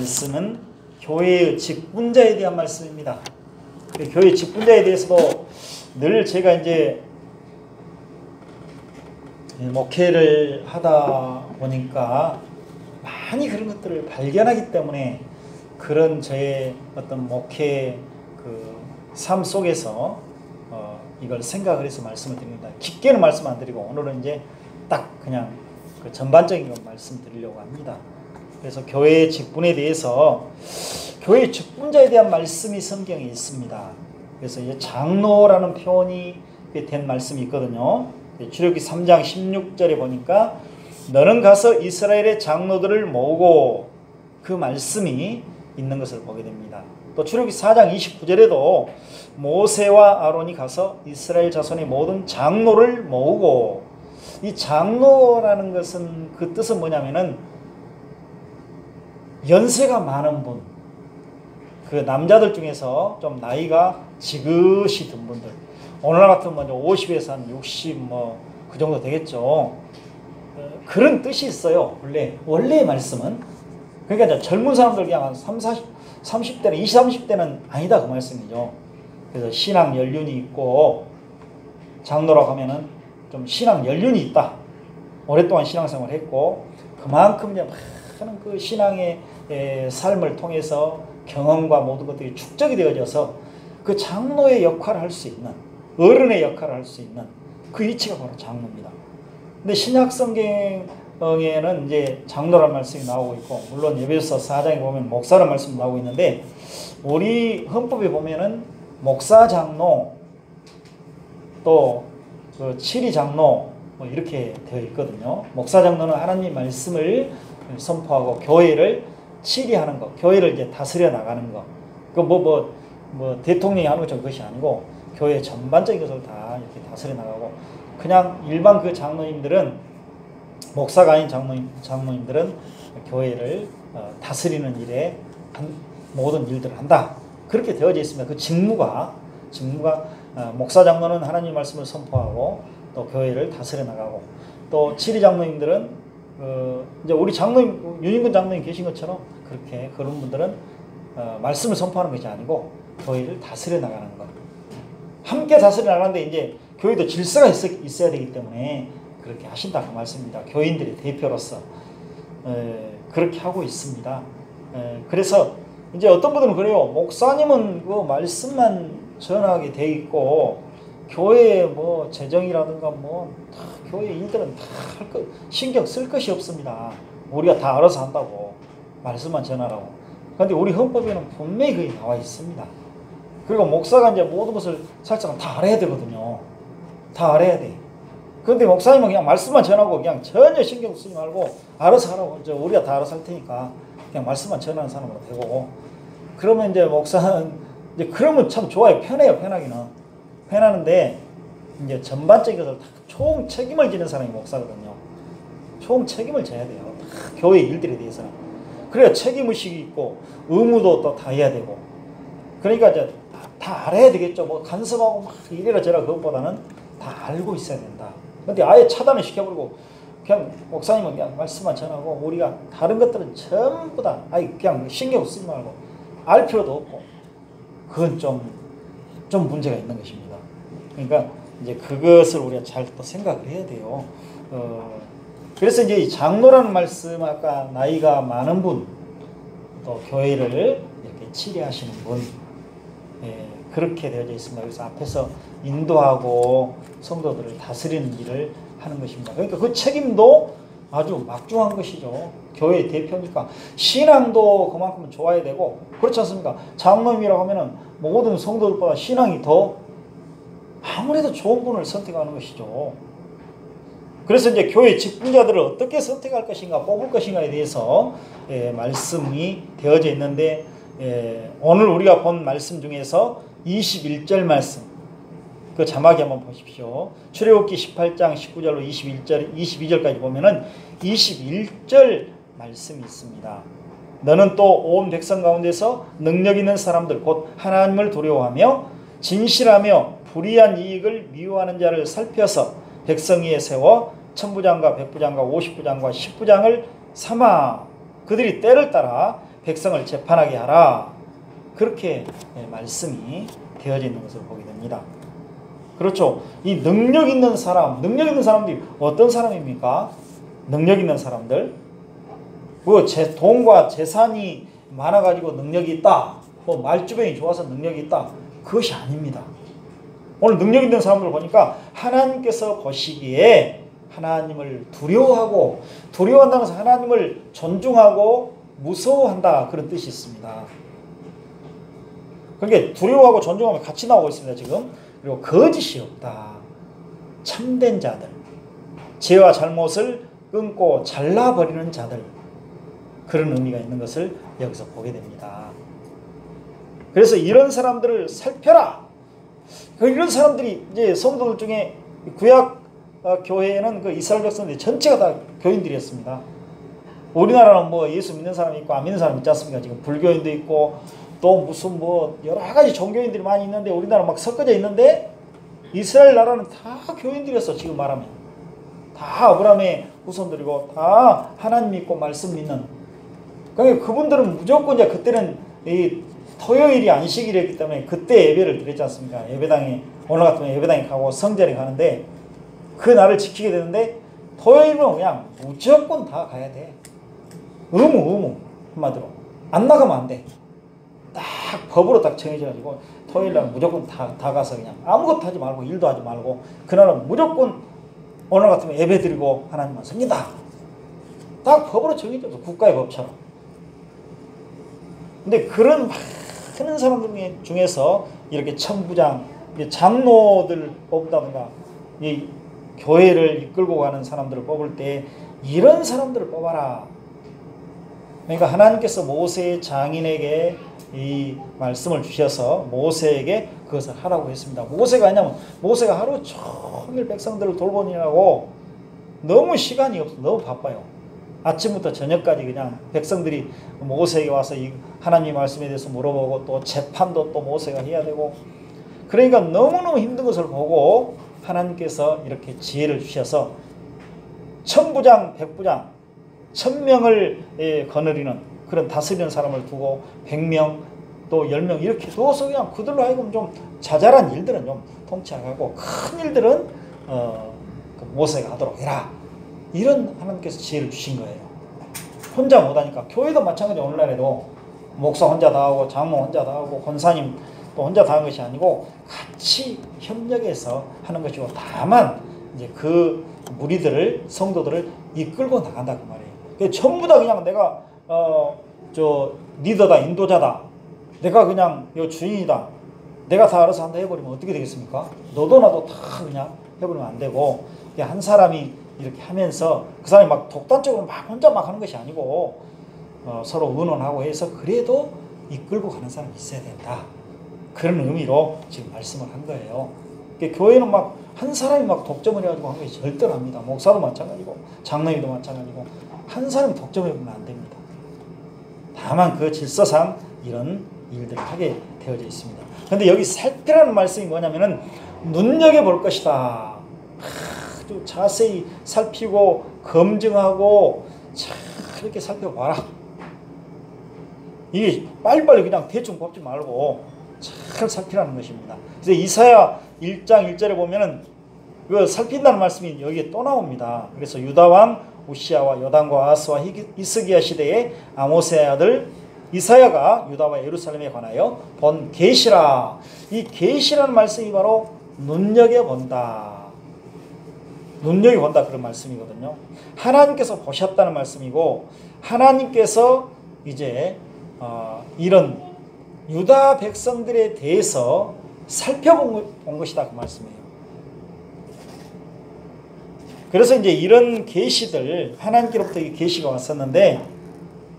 말씀은 교회의 직분자에 대한 말씀입니다. 교회 직분자에 대해서도 늘 제가 이제 목회를 하다 보니까 많이 그런 것들을 발견하기 때문에 그런 저의 어떤 목회 삶 속에서 이걸 생각을 해서 말씀을 드립니다. 깊게는 말씀 안 드리고 오늘은 이제 딱 그냥 그 전반적인 것 말씀드리려고 합니다. 그래서 교회의 직분에 대해서 교회의 직분자에 대한 말씀이 성경에 있습니다. 그래서 이제 장로라는 표현이 된 말씀이 있거든요. 출애굽기 3장 16절에 보니까 너는 가서 이스라엘의 장로들을 모으고 그 말씀이 있는 것을 보게 됩니다. 또 출애굽기 4장 29절에도 모세와 아론이 가서 이스라엘 자손의 모든 장로를 모으고, 이 장로라는 것은 그 뜻은 뭐냐면은 연세가 많은 분, 그 남자들 중에서 좀 나이가 지긋이 든 분들, 오늘날 같으면 50에서 한 60 그 정도 되겠죠. 그런 뜻이 있어요. 원래의 말씀은. 그러니까 이제 젊은 사람들 그냥 한 30대는 20, 30대는 아니다 그 말씀이죠. 그래서 신앙 연륜이 있고, 장로라고 하면은 좀 신앙 연륜이 있다. 오랫동안 신앙생활을 했고 그만큼 이제 많은 그 신앙의 삶을 통해서 경험과 모든 것들이 축적이 되어져서 그 장로의 역할을 할 수 있는, 어른의 역할을 할 수 있는 그 위치가 바로 장로입니다. 근데 신약 성경에는 이제 장로라는 말씀이 나오고 있고, 물론 에베소서 4장에 보면 목사라는 말씀이 나오고 있는데, 우리 헌법에 보면은 목사 장로, 또 그 치리 장로 이렇게 되어 있거든요. 목사 장로는 하나님 말씀을 선포하고 교회를 치리하는 것, 교회를 이제 다스려 나가는 것. 그 대통령이 하는 것처럼 그것이 아니고 교회 전반적인 것을 다 이렇게 다스려 나가고, 그냥 일반 그 장로님들은, 목사가 아닌 장로님들은 교회를 다스리는 일에 모든 일들을 한다. 그렇게 되어져 있습니다. 그 직무가 목사 장로는 하나님 말씀을 선포하고 또 교회를 다스려 나가고, 또 치리 장로님들은 이제 우리 장로님, 윤인근 장로님 계신 것처럼 그렇게 그런 분들은 말씀을 선포하는 것이 아니고 교회를 다스려 나가는 것. 함께 다스려 나가는데 이제 교회도 질서가 있어야 되기 때문에 그렇게 하신다 그 말씀입니다. 교인들의 대표로서 그렇게 하고 있습니다. 그래서 이제 어떤 분들은 그래요. 목사님은 그 말씀만 전하게 돼 있고 교회에 재정이라든가 교회 일들은 다 신경 쓸 것이 없습니다. 우리가 다 알아서 한다고, 말씀만 전하라고. 그런데 우리 헌법에는 분명히 그게 나와 있습니다. 그리고 목사가 이제 모든 것을 살짝 다 알아야 되거든요. 다 알아야 돼. 그런데 목사님은 그냥 말씀만 전하고 그냥 전혀 신경 쓰지 말고 알아서 하라고, 우리가 다 알아서 할 테니까 그냥 말씀만 전하는 사람으로 되고, 그러면 이제 목사는 이제 그러면 참 좋아요. 편해요. 편하는데 이제 전반적인 것을 다 총 책임을 지는 사람이 목사거든요. 총 책임을 져야 돼요. 다 교회 일들에 대해서는. 그래야 책임의식이 있고 의무도 또 다 해야 되고. 그러니까 이제 다 알아야 되겠죠. 간섭하고 이래라 저래라 그것보다는 다 알고 있어야 된다. 근데 아예 차단을 시켜버리고 그냥 목사님은 그냥 말씀만 전하고 우리가 다른 것들은 전부 다 그냥 신경 쓰지 말고 알 필요도 없고, 그건 좀 문제가 있는 것입니다. 그러니까 이제 그것을 우리가 잘 또 생각을 해야 돼요. 그래서 이제 이 장로라는 말씀, 아까 나이가 많은 분, 또 교회를 이렇게 치리하시는 분, 그렇게 되어져 있습니다. 그래서 앞에서 인도하고 성도들을 다스리는 일을 하는 것입니다. 그러니까 그 책임도 아주 막중한 것이죠. 교회의 대표니까 신앙도 그만큼 좋아야 되고, 그렇지 않습니까? 장로님이라고 하면은 모든 성도들보다 신앙이 더 아무래도 좋은 분을 선택하는 것이죠. 그래서 이제 교회 직분자들을 어떻게 선택할 것인가, 뽑을 것인가에 대해서 말씀이 되어져 있는데, 오늘 우리가 본 말씀 중에서 21절 말씀, 그 자막이 한번 보십시오. 출애굽기 18장 19절로 22절까지 보면은 21절 말씀이 있습니다. 너는 또 온 백성 가운데서 능력 있는 사람들 곧 하나님을 두려워하며 진실하며 불의한 이익을 미워하는 자를 살펴서 백성 위에 세워 천부장과 백부장과 50부장과 10부장을 삼아 그들이 때를 따라 백성을 재판하게 하라. 그렇게 말씀이 되어져 있는 것을 보게 됩니다. 그렇죠. 이 능력 있는 사람들이 어떤 사람입니까? 능력 있는 사람들. 뭐 돈과 재산이 많아가지고 능력이 있다. 뭐 말주변이 좋아서 능력이 있다. 그것이 아닙니다. 오늘 능력 있는 사람들 보니까 하나님께서 보시기에 하나님을 두려워한다는 것은 하나님을 존중하고 무서워한다. 그런 뜻이 있습니다. 그러니까 두려워하고 존중하면 같이 나오고 있습니다. 지금. 그리고 거짓이 없다. 참된 자들. 죄와 잘못을 끊고 잘라버리는 자들. 그런 의미가 있는 것을 여기서 보게 됩니다. 그래서 이런 사람들을 살펴라. 이런 사람들이 이제 성도들 중에 구약 교회에는 그 이스라엘 백성들이 전체가 다 교인들이었습니다. 우리나라는 뭐 예수 믿는 사람이 있고 안 믿는 사람이 있지 않습니까? 지금 불교인도 있고 또 무슨 뭐 여러 가지 종교인들이 많이 있는데 우리나라 막 섞어져 있는데 이스라엘 나라는 다 교인들이었어. 지금 말하면 다 아브라함의 후손들이고 다 하나님 믿고 말씀 믿는. 그러니까 그분들은 무조건 이제 그때는 이 토요일이 안식일이었기 때문에 그때 예배를 드렸지 않습니까? 예배당에 오늘 같으면 예배당에 가고 성전에 가는데 그 날을 지키게 되는데 토요일은 그냥 무조건 다 가야 돼. 의무 한마디로 안 나가면 안 돼. 딱 법으로 딱 정해져가지고 토요일날 무조건 다 가서 그냥 아무것도 하지 말고 일도 하지 말고 그날은 무조건 오늘 같으면 예배 드리고 하나님만 섬긴다. 딱 법으로 정해져서 국가의 법처럼. 근데 그런 많은 사람들 중에서 이렇게 천부장, 장로들 뽑다든가 이 교회를 이끌고 가는 사람들을 뽑을 때 이런 사람들을 뽑아라. 그러니까 하나님께서 모세의 장인에게 이 말씀을 주셔서 모세에게 그것을 하라고 했습니다. 모세가 아니냐면 모세가 하루 종일 백성들을 돌보느라고 너무 시간이 없어. 너무 바빠요. 아침부터 저녁까지 그냥 백성들이 모세에게 와서 이 하나님 말씀에 대해서 물어보고 또 재판도 또 모세가 해야 되고 그러니까 너무너무 힘든 것을 보고 하나님께서 이렇게 지혜를 주셔서 천부장, 백부장, 1000명을 거느리는 그런 다스리는 사람을 두고 100명 또 10명 이렇게 두어서 그냥 그들로 하여금 좀 자잘한 일들은 좀 통치하고 큰 일들은 모세가 하도록 해라. 이런 하나님께서 지혜를 주신 거예요. 혼자 못하니까. 교회도 마찬가지. 오늘날에도 목사 혼자 다 하고 장로 혼자 다 하고 권사님 또 혼자 다 하는 것이 아니고 같이 협력해서 하는 것이고 다만 이제 그 무리들을 성도들을 이끌고 나간다 그 말이에요. 전부 다 그냥 내가 리더다 인도자다. 내가 그냥 요 주인이다. 내가 다 알아서 한다 해버리면 어떻게 되겠습니까? 너도 나도 다 그냥 해버리면 안 되고 한 사람이 이렇게 하면서 그 사람이 막 독단적으로 막 혼자 막 하는 것이 아니고 서로 의논하고 해서 그래도 이끌고 가는 사람이 있어야 된다. 그런 의미로 지금 말씀을 한 거예요. 그러니까 교회는 막 한 사람이 막 독점을 해가지고 하는 것이 절대로 아닙니다. 목사도 마찬가지고 장로님도 마찬가지고 한 사람이 독점해보면 안 됩니다. 다만 그 질서상 이런 일들을 하게 되어져 있습니다. 그런데 여기 살피라는 말씀이 뭐냐면은 눈여겨볼 것이다. 아주 자세히 살피고 검증하고 잘 이렇게 살펴봐라. 이게 빨리빨리 그냥 대충 뽑지 말고 잘 살피라는 것입니다. 그래서 이사야 1장 1절에 보면은 그 살핀다는 말씀이 여기에 또 나옵니다. 그래서 유다왕 우시아와 요담과 아하스와 히스기야 시대에 아모스의 아들 이사야가 유다와 예루살렘에 관하여 본 계시라. 이 계시라는 말씀이 바로 눈여겨본다. 눈여겨본다 그런 말씀이거든요. 하나님께서 보셨다는 말씀이고 하나님께서 이제 이런 유다 백성들에 대해서 살펴본 것이다 그 말씀이에요. 그래서 이제 이런 계시들 하나님께로부터 이 계시가 왔었는데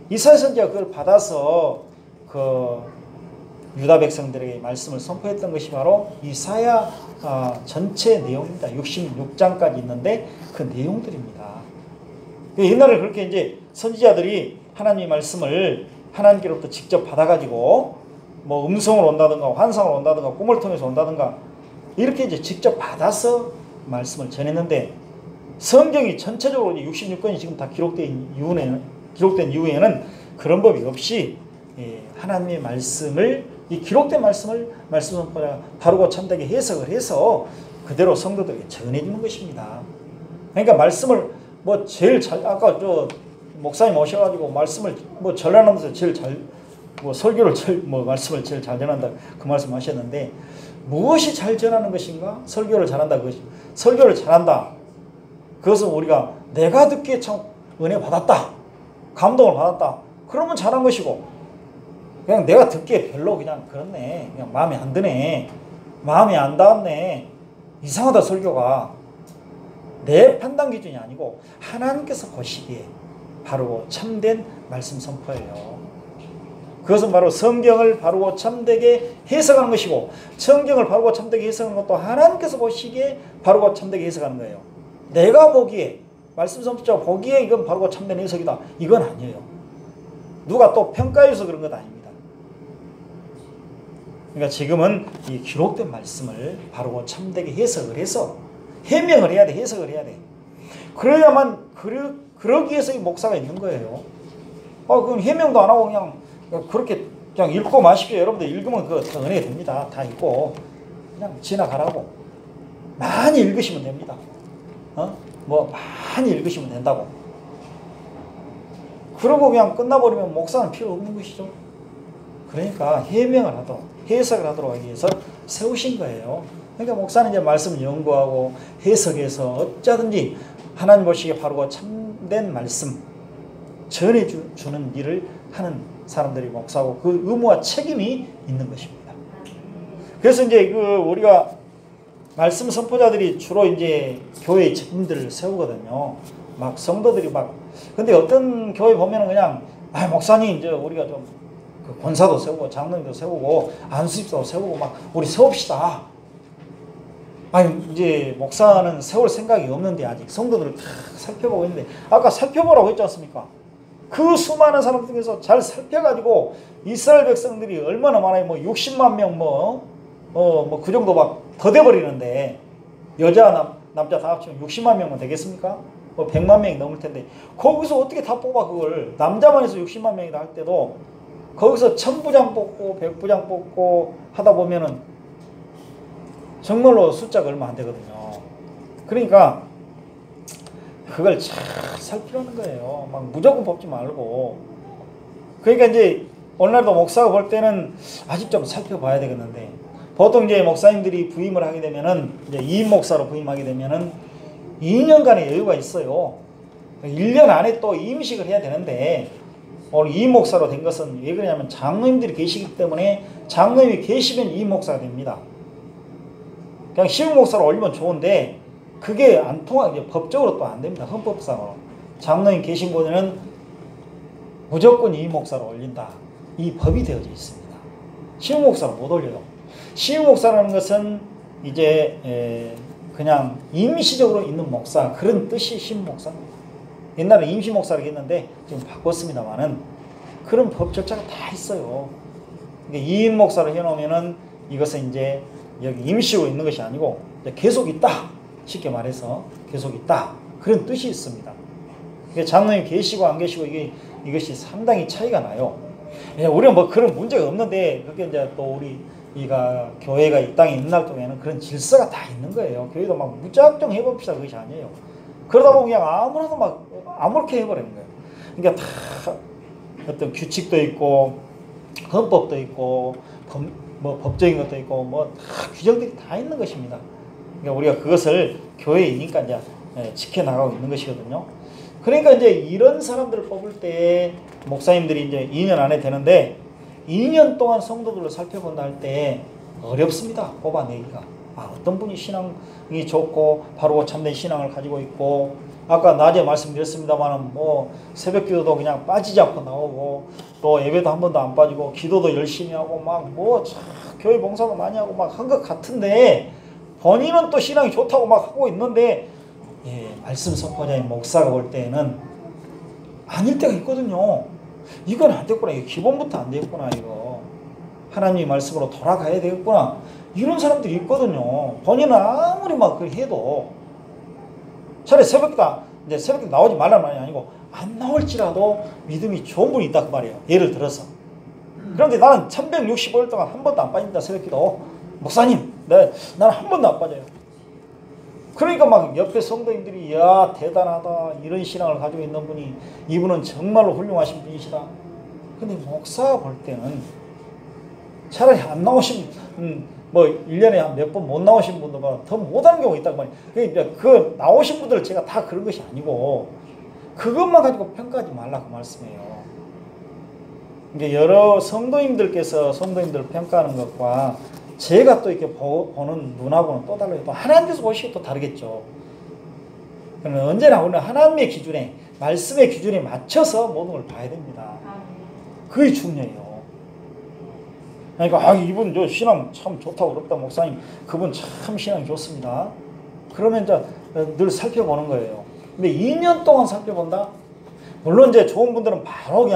이사야 선지자가 그걸 받아서 그 유다 백성들에게 말씀을 선포했던 것이 바로 이사야 전체 내용입니다. 66장까지 있는데 그 내용들입니다. 옛날에 그렇게 이제 선지자들이 하나님의 말씀을 하나님께로부터 직접 받아가지고 뭐 음성으로 온다든가 환상으로 온다든가 꿈을 통해서 온다든가 이렇게 이제 직접 받아서 말씀을 전했는데 성경이 전체적으로 66권이 지금 다 기록된 이후에는 그런 법이 없이 하나님의 말씀을, 이 기록된 말씀을 말씀 선포자가 바르고 참되게 해석을 해서 그대로 성도들에게 전해주는 것입니다. 그러니까 말씀을 뭐 제일 잘, 아까 저 목사님 오셔가지고 말씀을 뭐 전하면서 제일 잘, 뭐 설교를 제일, 뭐 말씀을 제일 잘 전한다 그 말씀하셨는데, 무엇이 잘 전하는 것인가? 설교를 잘한다. 그것이 설교를 잘한다. 그것은 우리가 내가 듣기에 참 은혜 받았다, 감동을 받았다, 그러면 잘한 것이고, 그냥 내가 듣기에 별로 그냥 그렇네, 그냥 마음에 안 드네, 마음에 안 닿았네, 이상하다 설교가, 내 판단 기준이 아니고 하나님께서 보시기에 바르고 참된 말씀 선포예요. 그것은 바로 성경을 바르고 참되게 해석하는 것이고, 성경을 바르고 참되게 해석하는 것도 하나님께서 보시기에 바르고 참되게 해석하는 거예요. 내가 보기에, 말씀 선포자가 보기에 이건 바르고 참된 해석이다, 이건 아니에요. 누가 또 평가해서 그런 것 아닙니다. 그러니까 지금은 이 기록된 말씀을 바르고 참되게 해석을 해서 해명을 해야 돼, 해석을 해야 돼. 그래야만, 그러기 위해서 이 목사가 있는 거예요. 그럼 해명도 안 하고 그냥 그렇게 그냥 읽고 마십시오. 여러분들 읽으면 그거 다 은혜 됩니다. 다 읽고 그냥 지나가라고. 많이 읽으시면 됩니다. 뭐 많이 읽으시면 된다고. 그러고 그냥 끝나버리면 목사는 필요 없는 것이죠. 그러니까 해명을 하도록, 해석을 하도록 하기 위해서 세우신 거예요. 그러니까 목사는 이제 말씀을 연구하고 해석해서 어쩌든지 하나님 보시기에 바르고 참된 말씀 전해주는 일을 하는 사람들이 목사고, 그 의무와 책임이 있는 것입니다. 그래서 이제 우리가 말씀 선포자들이 주로 이제 교회의 책임들을 세우거든요. 막 성도들이 막, 근데 어떤 교회 보면은 그냥, 목사님, 이제 우리가 좀 권사도 세우고 장로님도 세우고 안수집사도 세우고 막 우리 세웁시다. 이제 목사는 세울 생각이 없는데 아직 성도들을 다 살펴보고 있는데, 아까 살펴보라고 했지 않습니까? 그 수많은 사람 중에서 잘 살펴가지고 이스라엘 백성들이 얼마나 많아요. 뭐 60만 명 그 정도 막 더 돼버리는데, 여자 남자 다 합치면 60만 명은 되겠습니까? 100만 명이 넘을 텐데, 거기서 어떻게 다 뽑아 그걸. 남자만 해서 60만 명이다 할 때도 거기서 1000부장 뽑고 100부장 뽑고 하다 보면은 정말로 숫자가 얼마 안 되거든요. 그러니까 그걸 잘 살피라는 거예요. 막 무조건 뽑지 말고. 그러니까 이제 오늘날도 목사가 볼 때는 아직 좀 살펴봐야 되겠는데, 보통 이제 목사님들이 부임을 하게 되면은, 이제 이임 목사로 부임하게 되면은 2년간의 여유가 있어요. 1년 안에 또 임식을 해야 되는데, 오늘 이임 목사로 된 것은 왜 그러냐면 장로님들이 계시기 때문에, 장로님이 계시면 이임 목사가 됩니다. 그냥 시흥 목사로 올리면 좋은데 그게 안 통하게 법적으로 또 안 됩니다. 헌법상으로. 장로님 계신 곳에는 무조건 이임 목사로 올린다, 이 법이 되어져 있습니다. 시흥 목사로 못 올려요. 시흥 목사라는 것은 이제 그냥 임시적으로 있는 목사, 그런 뜻이 시흥 목사. 옛날에 임시 목사라고 했는데 지금 바꿨습니다만은 그런 법 절차가 다 있어요. 그러니까 이임 목사를 해놓으면은 이것은 이제 여기 임시로 있는 것이 아니고 계속 있다, 쉽게 말해서 계속 있다, 그런 뜻이 있습니다. 장로님 계시고 안 계시고 이것이 상당히 차이가 나요. 우리는 뭐 그런 문제가 없는데, 그게 이제 또 우리가 교회가 이 땅에 있는 날 동안에는 그런 질서가 다 있는 거예요. 교회도 막 무작정 해봅시다, 그것이 아니에요. 그러다 보면 그냥 아무나도 막 아무렇게 해버리는 거예요. 그러니까 다 어떤 규칙도 있고 헌법도 있고 뭐 법적인 것도 있고 뭐 다 규정들이 다 있는 것입니다. 그러니까 우리가 그것을 교회이니까 이제 지켜나가고 있는 것이거든요. 그러니까 이제 이런 사람들을 뽑을 때 목사님들이 이제 2년 안에 되는데, 2년 동안 성도들을 살펴본다 할 때 어렵습니다. 뽑아내기가. 어떤 분이 신앙이 좋고 바로 참된 신앙을 가지고 있고, 아까 낮에 말씀드렸습니다만 뭐 새벽 기도도 그냥 빠지지 않고 나오고, 또 예배도 한 번도 안 빠지고 기도도 열심히 하고 막 뭐 교회 봉사도 많이 하고 막 한 것 같은데, 본인은 또 신앙이 좋다고 막 하고 있는데, 말씀 선포자인 목사가 볼 때는 아닐 때가 있거든요. 이건 안 됐구나, 이거 기본부터 안 됐구나, 이거 하나님의 말씀으로 돌아가야 되겠구나, 이런 사람들이 있거든요. 본인은 아무리 막 그렇게 해도 차라리 새벽에 나오지 말라는 말이 아니고 안 나올지라도 믿음이 좋은 분이 있다 그 말이에요. 예를 들어서. 그런데 나는 365일 동안 한 번도 안 빠진다 새벽기도. 목사님, 나는 한 번도 안 빠져요. 그러니까 막 옆에 성도님들이 야 대단하다 이런 신앙을 가지고 있는 분이 이분은 정말로 훌륭하신 분이시다. 근데 목사가 볼 때는 차라리 안 나오신 뭐 1년에 한 몇 번 못 나오신 분들보다 더 못하는 경우가 있다고 말이에요. 그러니까 그 나오신 분들을 제가 다 그런 것이 아니고 그것만 가지고 평가하지 말라 그 말씀이에요. 이게 여러 성도님들께서 성도님들을 평가하는 것과 제가 또 이렇게 보는 눈하고는 또 달라요. 또 하나님께서 보시기 또 다르겠죠. 그러면 언제나 우리는 하나님의 기준에 말씀의 기준에 맞춰서 모든 걸 봐야 됩니다. 그게 중요해요. 그러니까 이분 저 신앙 참 좋다고 그럽다 목사님 그분 참 신앙이 좋습니다. 그러면 이제 늘 살펴보는 거예요. 근데 2년 동안 살펴본다? 물론 이제 좋은 분들은 바로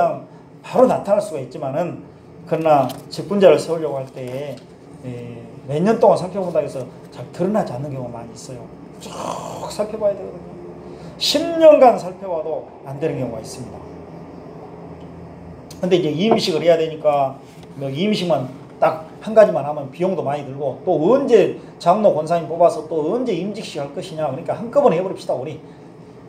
나타날 수가 있지만은 그러나 직분자를 세우려고 할 때에 몇 년 동안 살펴본다 해서 잘 드러나지 않는 경우가 많이 있어요. 쭉 살펴봐야 되거든요. 10년간 살펴봐도 안 되는 경우가 있습니다. 근데 이제 임식을 해야 되니까 뭐 임식만 딱 한 가지만 하면 비용도 많이 들고 또 언제 장로 권사님 뽑아서 또 언제 임직식 할 것이냐. 그러니까 한꺼번에 해버립시다 우리.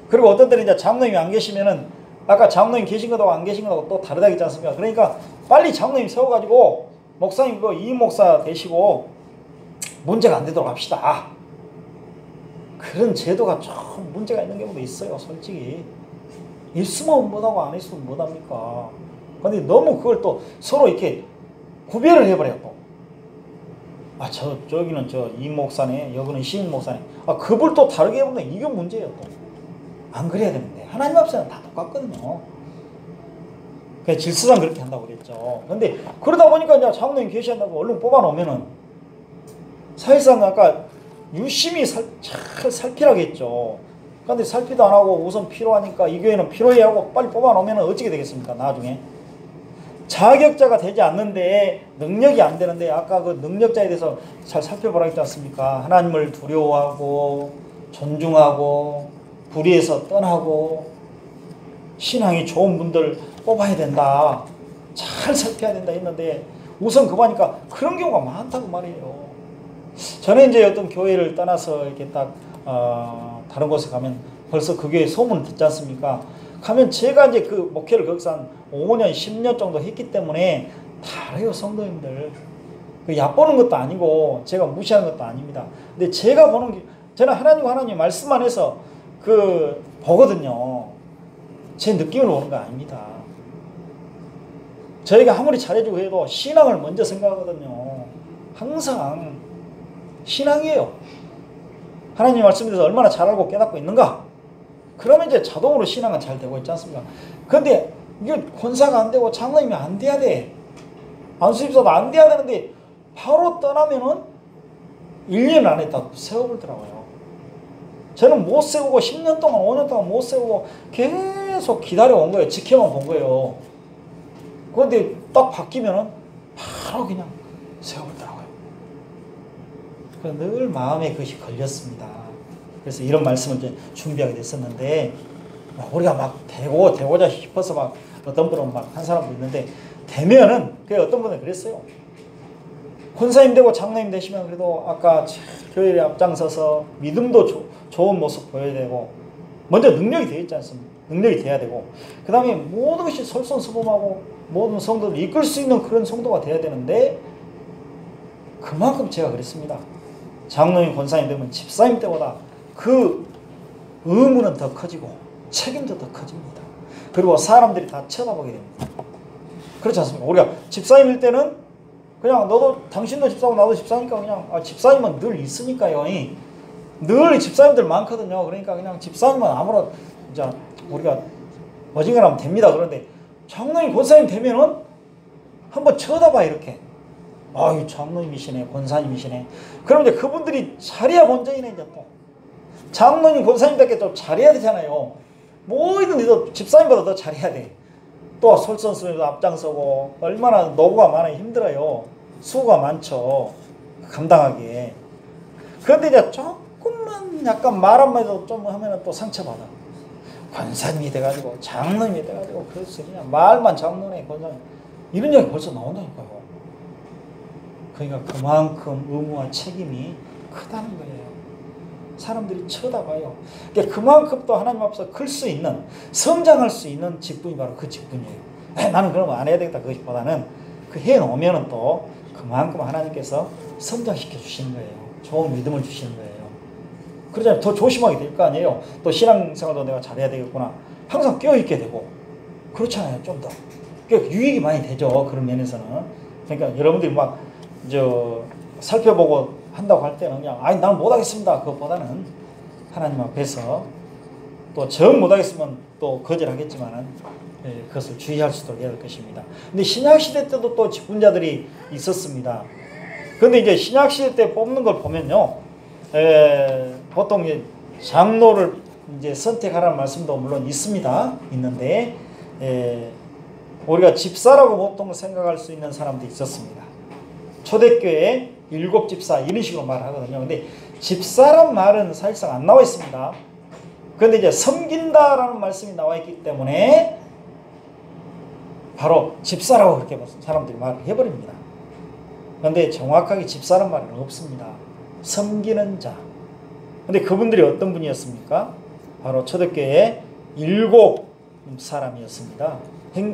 그리고 어떤 때는 이제 장로님이 안 계시면은 아까 장로님 계신 것하고 안 계신 것하고 또 다르다 했지 않습니까? 그러니까 빨리 장로님 세워가지고 목사님 이 목사 되시고 문제가 안 되도록 합시다. 그런 제도가 좀 문제가 있는 경우도 있어요. 솔직히 있으면 못하고 안 있으면 못합니까? 근데 너무 그걸 또 서로 이렇게 구별을 해버려요. 또 저기는 이 목사네, 여기는 시인 목사네. 그걸 또 다르게 해보면 이게 문제예요. 또 안 그래야 되는데 하나님 앞에서는 다 똑같거든요. 그냥 질서상 그렇게 한다고 그랬죠. 근데 그러다 보니까 이제 장로님 계시한다고 얼른 뽑아놓으면은 사실상 아까 유심히 잘 살피라고 했죠. 근데 살피도 안 하고 우선 필요하니까 이 교회는 필요해 하고 빨리 뽑아놓으면 어떻게 되겠습니까? 나중에 자격자가 되지 않는데 능력이 안 되는데 아까 그 능력자에 대해서 잘 살펴보라 했지 않습니까? 하나님을 두려워하고 존중하고 불의에서 떠나고 신앙이 좋은 분들 뽑아야 된다. 잘 살펴야 된다 했는데 우선 그거 하니까 그런 경우가 많다고 말이에요. 저는 이제 어떤 교회를 떠나서 이렇게 딱 다른 곳에 가면 벌써 그 교회 소문을 듣지 않습니까? 가면 제가 이제 그 목회를 거기서 한 5년, 10년 정도 했기 때문에 다 알아요, 성도님들. 얕보는 것도 아니고 제가 무시하는 것도 아닙니다. 근데 제가 보는 게 저는 하나님과 하나님 말씀만 해서 보거든요. 제 느낌을 보는 거 아닙니다. 저희가 아무리 잘해주고 해도 신앙을 먼저 생각하거든요. 항상 신앙이에요. 하나님 말씀에서 얼마나 잘 알고 깨닫고 있는가? 그러면 이제 자동으로 신앙은 잘 되고 있지 않습니까? 근데 이게 권사가 안 되고 장로님이 안 돼야 돼. 안수집사도 안 돼야 되는데 바로 떠나면은 1년 안에 다 세워버리더라고요. 저는 못 세우고 10년 동안 5년 동안 못 세우고 계속 기다려온 거예요. 지켜만 본 거예요. 그런데 딱 바뀌면은 바로 그냥 세워버리더라고요. 늘 마음에 그것이 걸렸습니다. 그래서 이런 말씀을 이제 준비하게 됐었는데 우리가 막 되고자 싶어서 막 어떤 분은 막 한 사람도 있는데 되면은 어떤 분은 그랬어요. 권사님 되고 장로님 되시면 그래도 아까 교회에 앞장서서 믿음도 좋은 모습 보여야 되고 먼저 능력이 되어 있지 않습니까? 능력이 돼야 되고 그 다음에 모든 것이 솔선수범하고 모든 성도를 이끌 수 있는 그런 성도가 돼야 되는데 그만큼 제가 그랬습니다. 장로님 권사님 되면 집사님 때보다 그 의무는 더 커지고 책임도 더 커집니다. 그리고 사람들이 다 쳐다보게 됩니다. 그렇지 않습니까? 우리가 집사님일 때는 그냥 당신도 집사고 나도 집사니까 그냥 집사님은 늘 있으니까요. 늘 집사님들 많거든요. 그러니까 그냥 집사님은 아무나 이제 우리가 어지간하면 됩니다. 그런데 장로님 권사님 되면은 한번 쳐다봐 이렇게. 이 장로님이시네, 권사님이시네. 그럼 이제 그분들이 잘해야 본전이네 이제 또. 장로님 권사님답게 또 잘해야 되잖아요. 뭐이든 집사님보다 더 잘해야 돼. 또 솔선수범도 앞장서고 얼마나 노고가 많아요. 힘들어요. 수고가 많죠. 감당하기에. 그런데 이제 조금만 약간 말 한마디도 좀 하면 또 상처받아. 권사님이 돼가지고 장로님이 돼가지고 그래서 그냥 말만 장로네 권사님 이런 얘기 벌써 나온다니까요. 그러니까 그만큼 의무와 책임이 크다는 거예요. 사람들이 쳐다봐요. 그러니까 그만큼 또 하나님 앞에서 클 수 있는 성장할 수 있는 직분이 바로 그 직분이에요. 나는 그런 거 안 해야 되겠다 그것보다는 그 해놓으면 또 그만큼 하나님께서 성장시켜 주시는 거예요. 좋은 믿음을 주시는 거예요. 그러잖아요. 더 조심하게 될 거 아니에요. 또 신앙생활도 내가 잘해야 되겠구나. 항상 깨어있게 되고 그렇잖아요. 좀 더 그러니까 유익이 많이 되죠. 그런 면에서는. 그러니까 여러분들이 막 살펴보고 한다고 할 때는 그냥 아니 나는 못하겠습니다. 그것보다는 하나님 앞에서 또 정 못하겠으면 또 거절하겠지만은 그것을 주의할 수 있도록 해야 될 것입니다. 근데 신약시대 때도 또 직분자들이 있었습니다. 그런데 이제 신약시대 때 뽑는 걸 보면요. 보통 이제 장로를 이제 선택하라는 말씀도 물론 있습니다. 있는데, 우리가 집사라고 보통 생각할 수 있는 사람도 있었습니다. 초대교회 7집사 이런 식으로 말하거든요. 근데 집사란 말은 사실상 안 나와 있습니다. 그런데 이제 섬긴다라는 말씀이 나와 있기 때문에 바로 집사라고 그렇게 사람들이 말을 해버립니다. 그런데 정확하게 집사란 말은 없습니다. 섬기는 자. 근데 그분들이 어떤 분이었습니까? 바로 초대교회 7 사람이었습니다.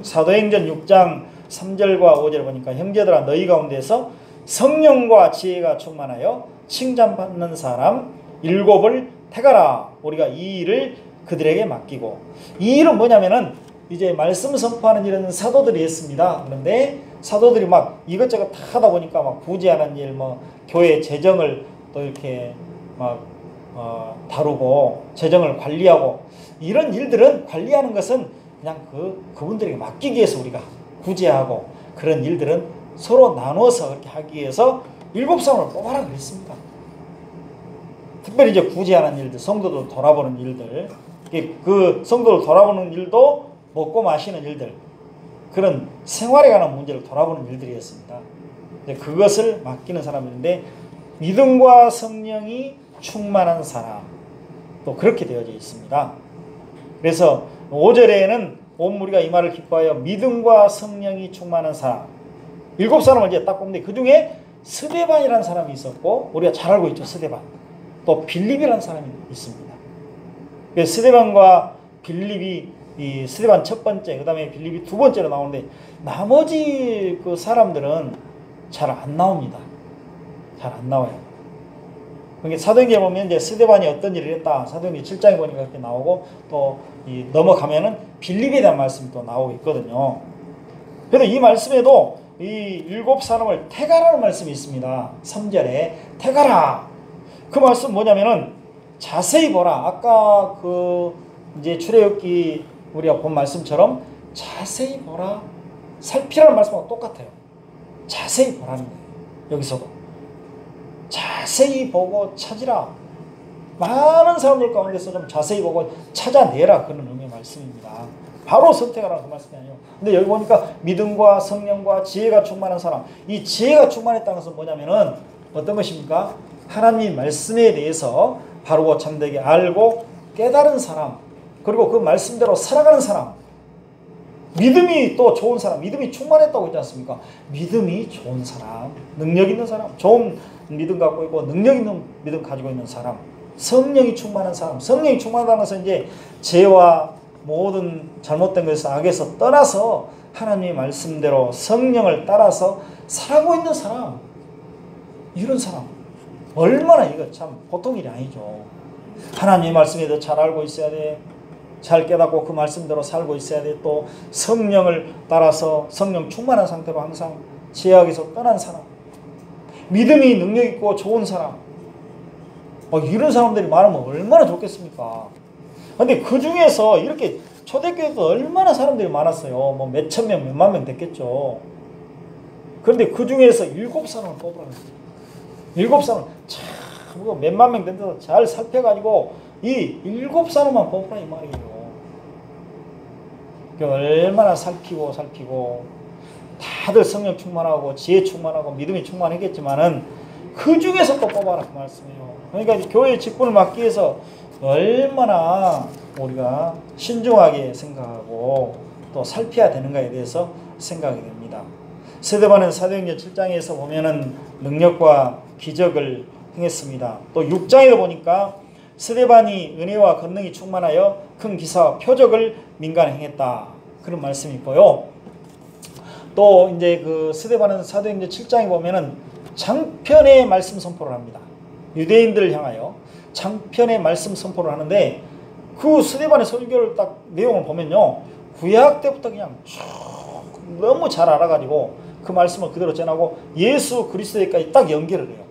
사도행전 6장 3절과 5절 보니까 형제들아 너희 가운데서 성령과 지혜가 충만하여 칭찬받는 사람 7을 택하라. 우리가 이 일을 그들에게 맡기고, 이 일은 뭐냐면은 이제 말씀 선포하는 일은 사도들이 했습니다. 그런데 사도들이 막 이것저것 다 하다 보니까 막 부지하는 일, 뭐 교회 재정을 또 이렇게 막 다루고 재정을 관리하고 이런 일들은 관리하는 것은 그냥 그분들에게 맡기기 위해서 우리가 구제하고 그런 일들은 서로 나눠서 그렇게 하기 위해서 7사람을 뽑아라 그랬습니다. 특별히 이제 구제하는 일들, 성도들 돌아보는 일들, 그 성도들 돌아보는 일도 먹고 마시는 일들, 그런 생활에 관한 문제를 돌아보는 일들이었습니다. 그것을 맡기는 사람인데 믿음과 성령이 충만한 사람, 또 그렇게 되어져 있습니다. 그래서 5절에는 온 무리가 이 말을 기뻐하여 믿음과 성령이 충만한 사람 7사람을 이제 딱 뽑는데 그 중에 스데반이라는 사람이 있었고, 우리가 잘 알고 있죠. 스데반. 또 빌립이라는 사람이 있습니다. 스데반과 빌립이 이 스데반 첫 번째, 그 다음에 빌립이 두 번째로 나오는데 나머지 그 사람들은 잘 안 나옵니다. 잘 안 나와요. 그러니까 사도행전에 보면 이제 스데반이 어떤 일을 했다. 사도행전 7장에 보니까 그렇게 나오고 또 넘어가면은 빌립에 대한 말씀이 또 나오고 있거든요. 그래도 이 말씀에도 이 7사람을 택하라는 말씀이 있습니다. 3절에 택하라. 그 말씀 뭐냐면은 자세히 보라. 아까 이제 출애굽기 우리가 본 말씀처럼 자세히 보라, 살피라는 말씀하고 똑같아요. 자세히 보라는 거예요. 여기서도 자세히 보고 찾으라. 많은 사람들 가운데서 좀 자세히 보고 찾아내라. 그런 의미의 말씀입니다. 바로 선택하라는 그 말씀이 아니에요. 근데 여기 보니까 믿음과 성령과 지혜가 충만한 사람, 이 지혜가 충만했다는 것은 뭐냐면은 어떤 것입니까? 하나님 말씀에 대해서 바르고 참되게 알고 깨달은 사람, 그리고 그 말씀대로 살아가는 사람, 믿음이 또 좋은 사람, 믿음이 충만했다고 했지 않습니까? 믿음이 좋은 사람, 능력 있는 사람, 좋은 믿음 갖고 있고 능력 있는 믿음 가지고 있는 사람, 성령이 충만한 사람. 성령이 충만하다는 것은 이제 죄와 모든 잘못된 것에서 악에서 떠나서 하나님의 말씀대로 성령을 따라서 살아가고 있는 사람, 이런 사람 얼마나 이거 참 보통 일이 아니죠. 하나님의 말씀에 더 잘 알고 있어야 돼. 잘 깨닫고 그 말씀대로 살고 있어야 돼. 또 성령을 따라서 성령 충만한 상태로 항상 죄악에서 떠난 사람, 믿음이 능력 있고 좋은 사람, 이런 사람들이 많으면 얼마나 좋겠습니까? 근데 그 중에서 이렇게 초대교회도 얼마나 사람들이 많았어요. 뭐 몇천 명, 몇만 명 됐겠죠. 그런데 그 중에서 7사람을 뽑으라고 했어요. 7사람, 참, 몇만 명 된다고 잘 살펴가지고 이 7사람만 뽑으라 이 말이에요. 얼마나 살피고 다들 성령 충만하고 지혜 충만하고 믿음이 충만했겠지만은 그 중에서 또 뽑아라 그 말씀이에요. 그러니까 교회 직분을 맡기 위해서 얼마나 우리가 신중하게 생각하고 또 살펴야 되는가에 대해서 생각하게 됩니다. 스데반은 사도행전 7장에서 보면은 능력과 기적을 행했습니다. 또 6장에 보니까 스데반이 은혜와 권능이 충만하여 큰 기사와 표적을 민간에 행했다. 그런 말씀이 있고요. 또 이제 그 스데반은 사도행전 7장에 보면은 장편의 말씀 선포를 합니다. 유대인들을 향하여 장편의 말씀 선포를 하는데 그 스데반의 설교를 딱 내용을 보면요. 구약 때부터 그냥 쭉 너무 잘 알아가지고 그 말씀을 그대로 전하고 예수 그리스도에까지 딱 연결을 해요.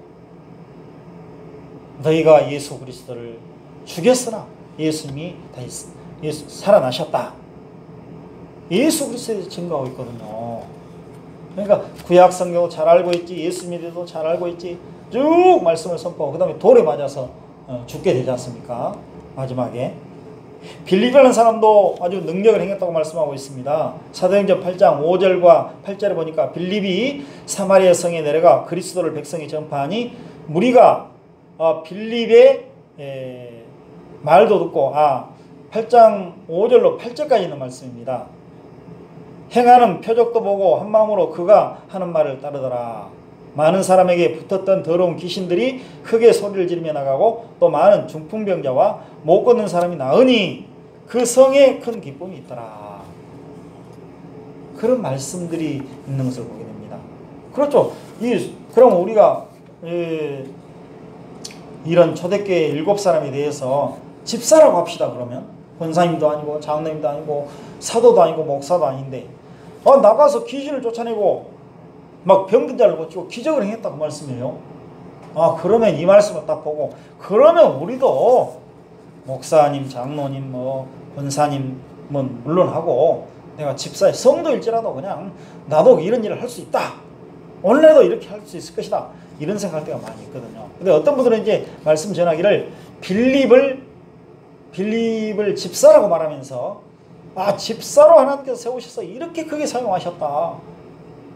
너희가 예수 그리스도를 죽였으나 예수님이 다시 살아나셨다. 예수 그리스도에 대해서 증거하고 있거든요. 그러니까 구약 성경도 잘 알고 있지, 예수님에 대해서도 잘 알고 있지, 쭉 말씀을 선포하고 그 다음에 돌에 맞아서 죽게 되지 않습니까? 마지막에 빌립이라는 사람도 아주 능력을 행했다고 말씀하고 있습니다. 사도행전 8장 5절과 8절에 보니까 빌립이 사마리아 성에 내려가 그리스도를 백성에 전파하니 무리가 빌립의 말도 듣고 8장 5절로 8절까지 있는 말씀입니다. 행하는 표적도 보고 한 마음으로 그가 하는 말을 따르더라. 많은 사람에게 붙었던 더러운 귀신들이 크게 소리를 지르며 나가고 또 많은 중풍병자와 못 걷는 사람이 나으니 그 성에 큰 기쁨이 있더라. 그런 말씀들이 있는 것을 보게 됩니다. 그렇죠. 그럼 우리가 이런 초대교회 7사람에 대해서 집사라고 합시다. 그러면 권사님도 아니고 장로님도 아니고 사도도 아니고 목사도 아닌데 나가서 귀신을 쫓아내고 막 병든 자를 고치고 기적을 행했다고 말씀이에요. 그러면 이 말씀을 딱 보고 그러면 우리도 목사님, 장로님, 권사님은 물론 하고 내가 집사의 성도일지라도 그냥 나도 이런 일을 할 수 있다. 오늘날도 이렇게 할 수 있을 것이다. 이런 생각할 때가 많이 있거든요. 근데 어떤 분들은 이제 말씀 전하기를 빌립을 집사라고 말하면서 집사로 하나님께서 세우셔서 이렇게 크게 사용하셨다.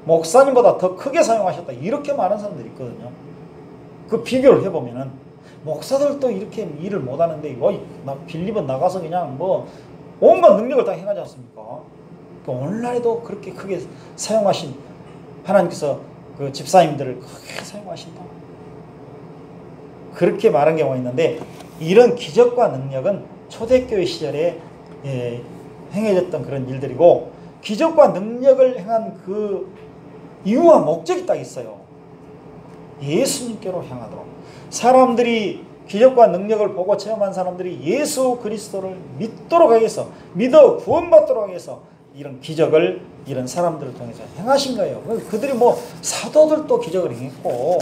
목사님보다 더 크게 사용하셨다. 이렇게 말하는 사람들이 있거든요. 그 비교를 해보면은 목사들도 이렇게 일을 못하는데 빌립은 나가서 그냥 온갖 능력을 다 행하지 않습니까? 오늘날에도 그렇게 크게 사용하신 하나님께서 그 집사님들을 크게 사용하신다. 그렇게 말한 경우가 있는데 이런 기적과 능력은 초대교회 시절에 행해졌던 그런 일들이고 기적과 능력을 행한 그 이유와 목적이 딱 있어요. 예수님께로 향하도록 사람들이 기적과 능력을 보고 체험한 사람들이 예수 그리스도를 믿도록 하기 위해서 믿어 구원받도록 하기 위해서 이런 기적을 이런 사람들을 통해서 행하신 거예요. 그들이 사도들도 기적을 행했고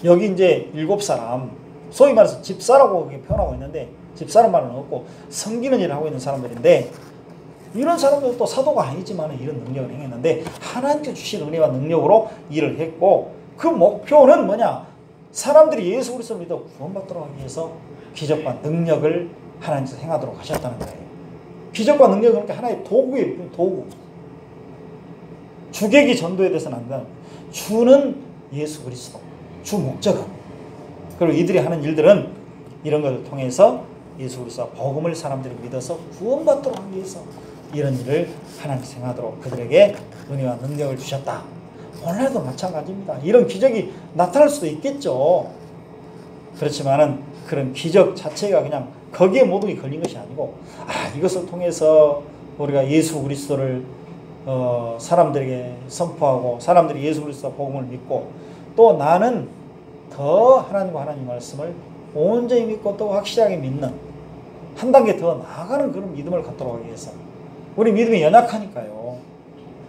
여기 이제 7사람 소위 말해서 집사라고 표현하고 있는데 집사란 말은 없고 섬기는 일을 하고 있는 사람들인데 이런 사람들도 또 사도가 아니지만 이런 능력을 행했는데 하나님께 주신 은혜와 능력으로 일을 했고 그 목표는 뭐냐? 사람들이 예수 그리스도를 믿어 구원받도록 하기 위해서 기적과 능력을 하나님께서 행하도록 하셨다는 거예요. 기적과 능력은 그러니까 하나의 도구예요. 도구. 주객이 전도에 대해서는 안 된다. 주는 예수 그리스도. 주 목적은. 그리고 이들이 하는 일들은 이런 것을 통해서 예수 그리스도와 복음을 사람들이 믿어서 구원받도록 하기 위해서 이런 일을 하나님께서 행하도록 그들에게 은혜와 능력을 주셨다. 오늘도 마찬가지입니다. 이런 기적이 나타날 수도 있겠죠. 그렇지만은 그런 기적 자체가 그냥 거기에 모든 게 걸린 것이 아니고 이것을 통해서 우리가 예수 그리스도를 사람들에게 선포하고 사람들이 예수 그리스도 복음을 믿고 또 나는 더 하나님과 하나님 말씀을 온전히 믿고 또 확실하게 믿는 한 단계 더 나아가는 그런 믿음을 갖도록 하기 위해서 우리 믿음이 연약하니까요.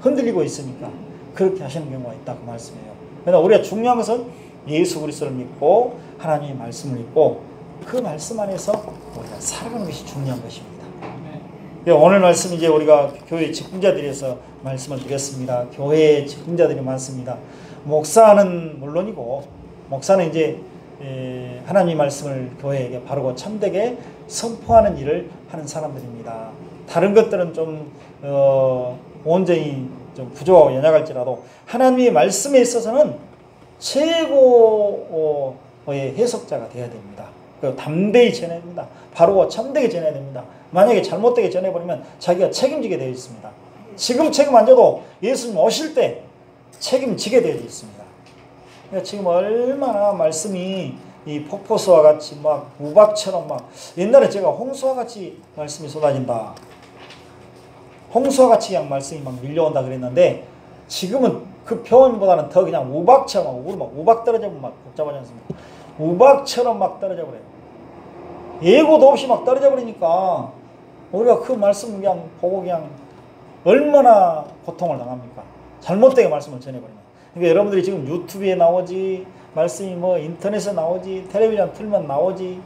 흔들리고 있으니까 그렇게 하시는 경우가 있다 그 말씀이에요. 그러나 우리가 중요한 것은 예수 그리스도를 믿고 하나님의 말씀을 믿고 그 말씀 안에서 우리가 살아가는 것이 중요한 것입니다. 오늘 말씀 이제 우리가 교회 직분자들에서 말씀을 드렸습니다. 교회에 직분자들이 많습니다. 목사는 물론이고 목사는 이제 하나님의 말씀을 교회에게 바르고 참되게 선포하는 일을 하는 사람들입니다. 다른 것들은 좀 온전히 좀 부족하고 연약할지라도 하나님의 말씀에 있어서는 최고의 해석자가 되어야 됩니다. 그 담대히 전해야 됩니다. 바로 참되게 전해야 됩니다. 만약에 잘못되게 전해버리면 자기가 책임지게 되어 있습니다. 지금 책임 안 져도 예수님 오실 때 책임지게 되어 있습니다. 그러니까 지금 얼마나 말씀이 이 폭포수와 같이 막 우박처럼 막 옛날에 제가 홍수와 같이 말씀이 쏟아진다. 홍수와 같이 그냥 말씀이 막 밀려온다 그랬는데 지금은 그 표현보다는 더 그냥 우박처럼 막 우박 떨어지면 막 복잡하지 않습니까? 우박처럼 막 떨어져 버려요. 예고도 없이 막 떨어져 버리니까 우리가 그 말씀 그냥 보고 그냥 얼마나 고통을 당합니까? 잘못되게 말씀을 전해버리면. 그러니까 여러분들이 지금 유튜브에 나오지, 말씀이 뭐 인터넷에 나오지, 텔레비전 틀면 나오지,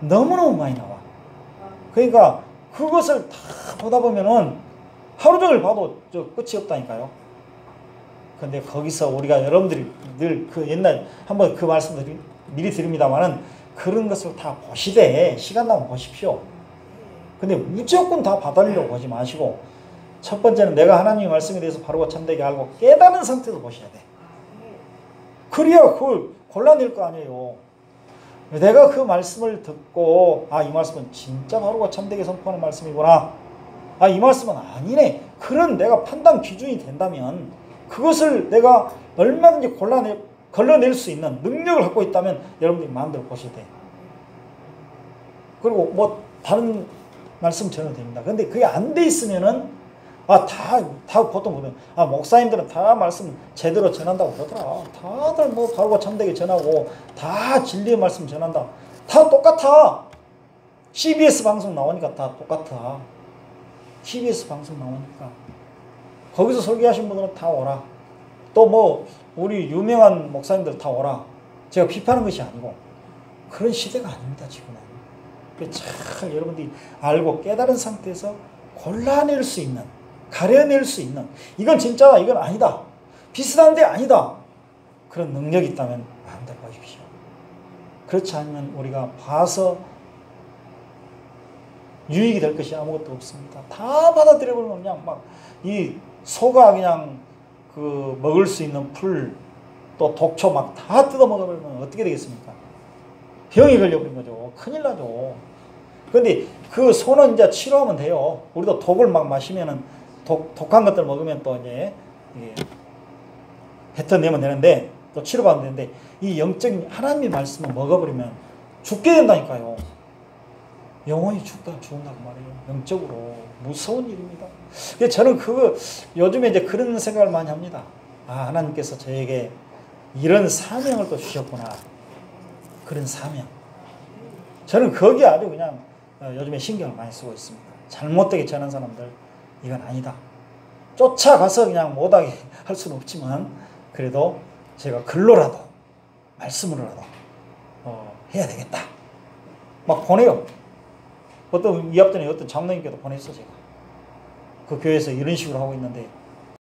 너무너무 많이 나와. 그러니까 그것을 다 보다 보면은 하루 종일 봐도 저 끝이 없다니까요. 근데 거기서 우리가 여러분들이 늘 그 옛날 한번 그 말씀을 미리 드립니다만은 그런 것을 다 보시되 시간 나면 보십시오. 근데 무조건 다 받아들이려고 보지 마시고 첫 번째는 내가 하나님의 말씀에 대해서 바르고 참되게 알고 깨달은 상태에서 보셔야 돼. 그래야 그걸 골라낼 거 아니에요. 내가 그 말씀을 듣고 아, 이 말씀은 진짜 바르고 참되게 선포하는 말씀이구나. 아, 이 말씀은 아니네. 그런 내가 판단 기준이 된다면 그것을 내가 얼마든지 걸러낼 수 있는 능력을 갖고 있다면 여러분들이 마음대로 보셔도 돼. 그리고 뭐 다른 말씀 전해도 됩니다. 근데 그게 안 돼 있으면은 다 보통 보면 목사님들은 다 말씀 제대로 전한다고 그러더라. 다들 뭐 바르고 참되게 전하고 다 진리의 말씀 전한다. 다 똑같아. CBS 방송 나오니까 다 똑같아. CBS 방송 나오니까 거기서 설교하신 분들은 다 오라. 또 뭐 우리 유명한 목사님들 다 오라. 제가 비판하는 것이 아니고 그런 시대가 아닙니다. 지금은. 잘 여러분들이 알고 깨달은 상태에서 골라낼 수 있는, 가려낼 수 있는, 이건 진짜다, 이건 아니다, 비슷한데 아니다, 그런 능력이 있다면 마음대로 보십시오. 그렇지 않으면 우리가 봐서 유익이 될 것이 아무것도 없습니다. 다 받아들여버리면 그냥 막 이 소가 그냥 그 먹을 수 있는 풀, 또 독초 막 다 뜯어먹어버리면 어떻게 되겠습니까? 병이 걸려버린 거죠. 큰일 나죠. 근데 그 소는 이제 치료하면 돼요. 우리도 독을 막 마시면은 독한 것들 먹으면 또 이제 뱉어내면 되는데 또 치료받으면 되는데 이 영적인 하나님의 말씀을 먹어버리면 죽게 된다니까요. 영원히 죽는다고 말이에요. 영적으로 무서운 일입니다. 저는 요즘에 이제 그런 생각을 많이 합니다. 하나님께서 저에게 이런 사명을 또 주셨구나. 그런 사명. 저는 거기에 아주 그냥 요즘에 신경을 많이 쓰고 있습니다. 잘못되게 전한 사람들, 이건 아니다. 쫓아가서 그냥 못하게 할 수는 없지만 그래도 제가 글로라도 말씀으로라도 해야 되겠다. 막 보내요. 어떤 이 앞전에 어떤 장로님께도 보냈어. 제가 그 교회에서 이런 식으로 하고 있는데